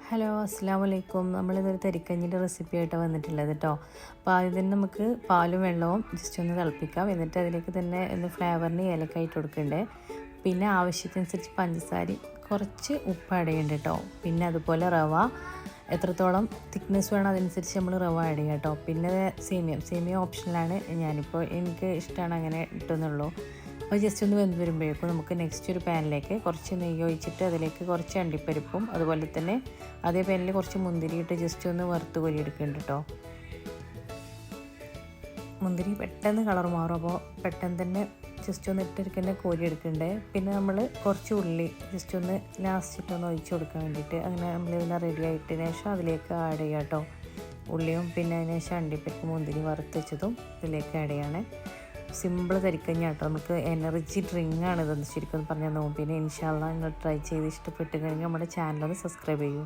Hello അസ്സാം വലൈക്കും. നമ്മളിതൊരു തരിക്കഞ്ഞിൻ്റെ recipe ആയിട്ട് വന്നിട്ടുള്ളത് കേട്ടോ. അപ്പോൾ ആദ്യം തന്നെ നമുക്ക് പാലും വെള്ളവും ജസ്റ്റ് ഒന്ന് തിളപ്പിക്കാം. എന്നിട്ട് അതിലേക്ക് തന്നെ ഒന്ന് ഫ്ലേവറിന് ഏലക്കായിട്ട് കൊടുക്കണ്ടേ. പിന്നെ ആവശ്യത്തിനനുസരിച്ച് പഞ്ചസാര, കുറച്ച് ഉപ്പ് ആഡ് ചെയ്യണ്ട കേട്ടോ. പിന്നെ അതുപോലെ റവ എത്രത്തോളം തിക്നെസ് വേണം അതനുസരിച്ച് നമ്മൾ റവ ആഡ് ചെയ്യാം കേട്ടോ. പിന്നെ സേമിയ ഓപ്ഷനിലാണ്. ഞാനിപ്പോൾ എനിക്ക് ഇഷ്ടമാണ് അങ്ങനെ ഇട്ടെന്നുള്ളൂ. അപ്പോൾ ജസ്റ്റ് ഒന്ന് വെന്ത് വരുമ്പോഴേക്കും നമുക്ക് നെക്സ്റ്റ് ഒരു പാനിലേക്ക് കുറച്ച് നെയ്യ് ഒഴിച്ചിട്ട് അതിലേക്ക് കുറച്ച് അണ്ടിപ്പരിപ്പും അതുപോലെ തന്നെ അതേ പാനിൽ കുറച്ച് മുന്തിരി ഇട്ട് ജസ്റ്റ് ഒന്ന് വറുത്ത് കോരിയെടുക്കുന്നുണ്ട് കേട്ടോ. മുന്തിരി പെട്ടെന്ന് കളർ മാറും, അപ്പോൾ പെട്ടെന്ന് തന്നെ ജസ്റ്റ് ഒന്ന് ഇട്ടിരിക്കുന്ന കോരിയെടുക്കുന്നുണ്ട്. പിന്നെ നമ്മൾ കുറച്ച് ഉള്ളി ജസ്റ്റ് ഒന്ന് ലാസ്റ്റിട്ടൊന്ന് ഒഴിച്ച് കൊടുക്കാൻ വേണ്ടിയിട്ട് അങ്ങനെ നമ്മളിതിനെ റെഡി ആയിട്ടതിന് ശേഷം അതിലേക്ക് ആഡ് ചെയ്യാം കേട്ടോ. ഉള്ളിയും പിന്നെ അതിന് ശേഷം അണ്ടിപ്പരിപ്പ് മുന്തിരി വറുത്ത് വെച്ചതും ഇതിലേക്ക് ആഡ് ചെയ്യാണ്. സിമ്പിൾ തരിക്കഞ്ഞാൽ കേട്ടോ. നമുക്ക് എനർജി ഡ്രിങ്ക് ആണ് ഇതെന്ന് ശരിക്കും പറഞ്ഞാൽ. പിന്നെ ഇൻഷാ അല്ലാഹ് നിങ്ങൾ ട്രൈ ചെയ്ത് ഇഷ്ടപ്പെട്ട് കഴിഞ്ഞാൽ നമ്മുടെ ചാനലൊന്ന് സബ്സ്ക്രൈബ് ചെയ്യൂ.